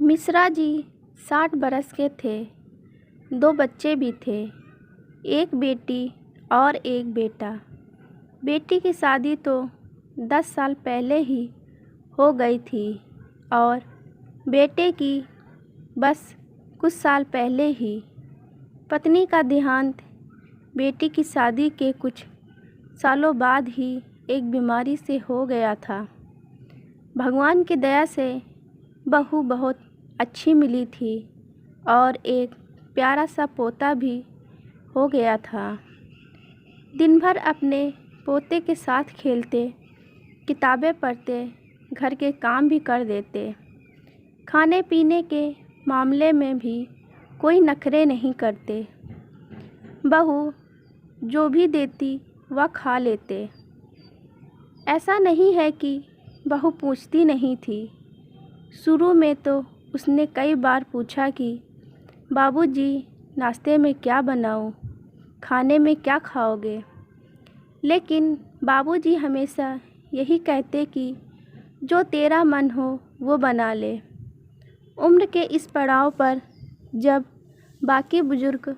मिश्रा जी 60 बरस के थे। 2 बच्चे भी थे, एक बेटी और एक बेटा। बेटी की शादी तो 10 साल पहले ही हो गई थी और बेटे की बस कुछ साल पहले ही। पत्नी का देहांत बेटी की शादी के कुछ सालों बाद ही एक बीमारी से हो गया था। भगवान की दया से बहू बहुत अच्छी मिली थी और एक प्यारा सा पोता भी हो गया था। दिन भर अपने पोते के साथ खेलते, किताबें पढ़ते, घर के काम भी कर देते। खाने पीने के मामले में भी कोई नखरे नहीं करते। बहू जो भी देती वह खा लेते। ऐसा नहीं है कि बहू पूछती नहीं थी। शुरू में तो उसने कई बार पूछा कि बाबूजी नाश्ते में क्या बनाऊं, खाने में क्या खाओगे। लेकिन बाबूजी हमेशा यही कहते कि जो तेरा मन हो वो बना ले। उम्र के इस पड़ाव पर जब बाकी बुजुर्ग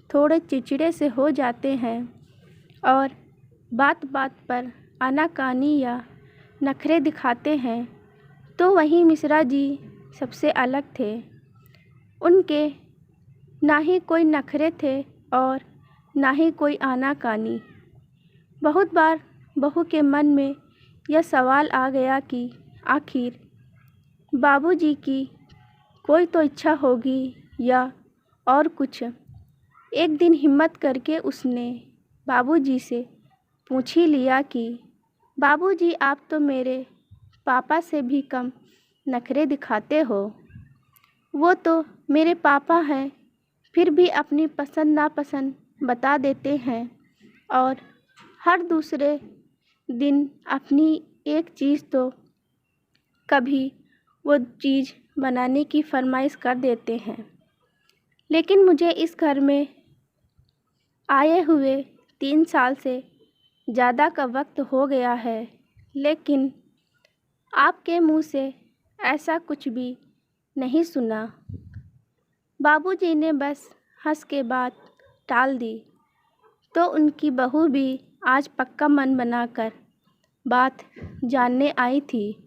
थोड़े चिड़चिड़े से हो जाते हैं और बात बात पर आनाकानी या नखरे दिखाते हैं, तो वहीं मिश्रा जी सबसे अलग थे। उनके ना ही कोई नखरे थे और ना ही कोई आनाकानी। बहुत बार बहू के मन में यह सवाल आ गया कि आखिर बाबूजी की कोई तो इच्छा होगी या और कुछ। एक दिन हिम्मत करके उसने बाबूजी से पूछ ही लिया कि बाबूजी आप तो मेरे पापा से भी कम नखरे दिखाते हो। वो तो मेरे पापा हैं, फिर भी अपनी पसंद नापसंद बता देते हैं और हर दूसरे दिन अपनी एक चीज़ तो कभी वो चीज़ बनाने की फरमाइश कर देते हैं। लेकिन मुझे इस घर में आए हुए 3 साल से ज़्यादा का वक्त हो गया है, लेकिन आपके मुंह से ऐसा कुछ भी नहीं सुना। बाबूजी ने बस हंस के बात टाल दी, तो उनकी बहू भी आज पक्का मन बनाकर बात जानने आई थी।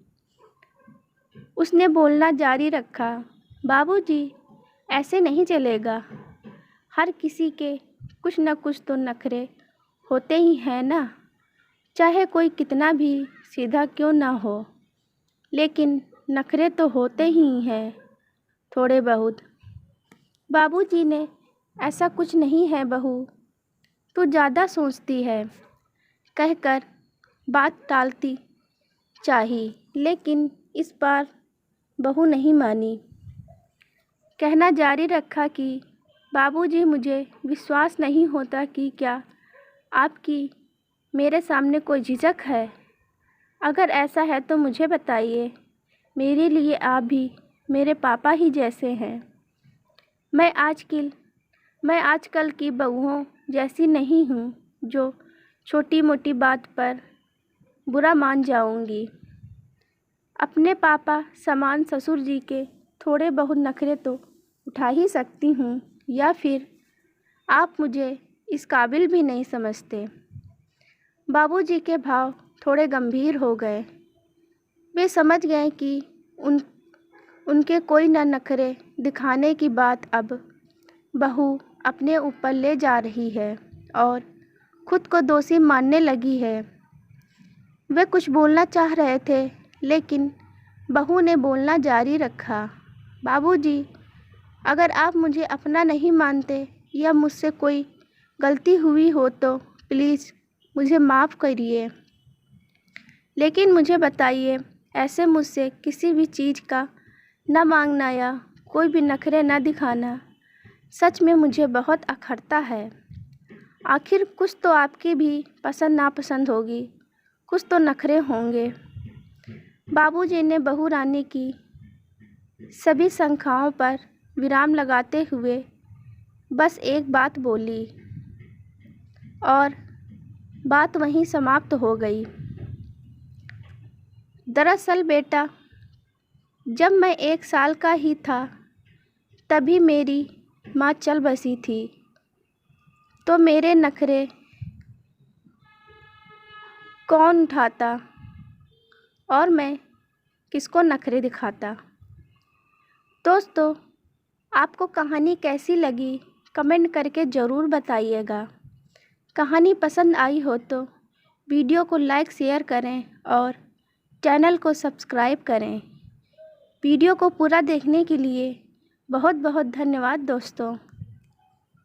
उसने बोलना जारी रखा, बाबूजी ऐसे नहीं चलेगा। हर किसी के कुछ न कुछ तो नखरे होते ही हैं ना, चाहे कोई कितना भी सीधा क्यों ना हो, लेकिन नखरे तो होते ही हैं थोड़े बहुत। बाबूजी ने ऐसा कुछ नहीं है बहू, तू ज़्यादा सोचती है, कहकर बात टालती चाही। लेकिन इस बार बहू नहीं मानी। कहना जारी रखा कि बाबूजी मुझे विश्वास नहीं होता कि क्या आपकी मेरे सामने कोई झिझक है। अगर ऐसा है तो मुझे बताइए। मेरे लिए आप भी मेरे पापा ही जैसे हैं। मैं आजकल की बहुओं जैसी नहीं हूँ जो छोटी मोटी बात पर बुरा मान जाऊँगी। अपने पापा समान ससुर जी के थोड़े बहुत नखरे तो उठा ही सकती हूँ, या फिर आप मुझे इस काबिल भी नहीं समझते। बाबूजी के भाव थोड़े गंभीर हो गए। वे समझ गए कि उनके कोई न नखरे दिखाने की बात अब बहू अपने ऊपर ले जा रही है और खुद को दोषी मानने लगी है। वे कुछ बोलना चाह रहे थे, लेकिन बहू ने बोलना जारी रखा, बाबूजी अगर आप मुझे अपना नहीं मानते या मुझसे कोई गलती हुई हो तो प्लीज़ मुझे माफ़ करिए। लेकिन मुझे बताइए, ऐसे मुझसे किसी भी चीज़ का न मांगना या कोई भी नखरे न दिखाना सच में मुझे बहुत अखरता है। आखिर कुछ तो आपकी भी पसंद नापसंद होगी, कुछ तो नखरे होंगे। बाबूजी ने बहू रानी की सभी शंकाओं पर विराम लगाते हुए बस एक बात बोली और बात वहीं समाप्त हो गई। दरअसल बेटा, जब मैं 1 साल का ही था तभी मेरी माँ चल बसी थी, तो मेरे नखरे कौन उठाता और मैं किसको नखरे दिखाता। दोस्तों, आपको कहानी कैसी लगी कमेंट करके ज़रूर बताइएगा। कहानी पसंद आई हो तो वीडियो को लाइक शेयर करें और चैनल को सब्सक्राइब करें। वीडियो को पूरा देखने के लिए बहुत बहुत धन्यवाद दोस्तों।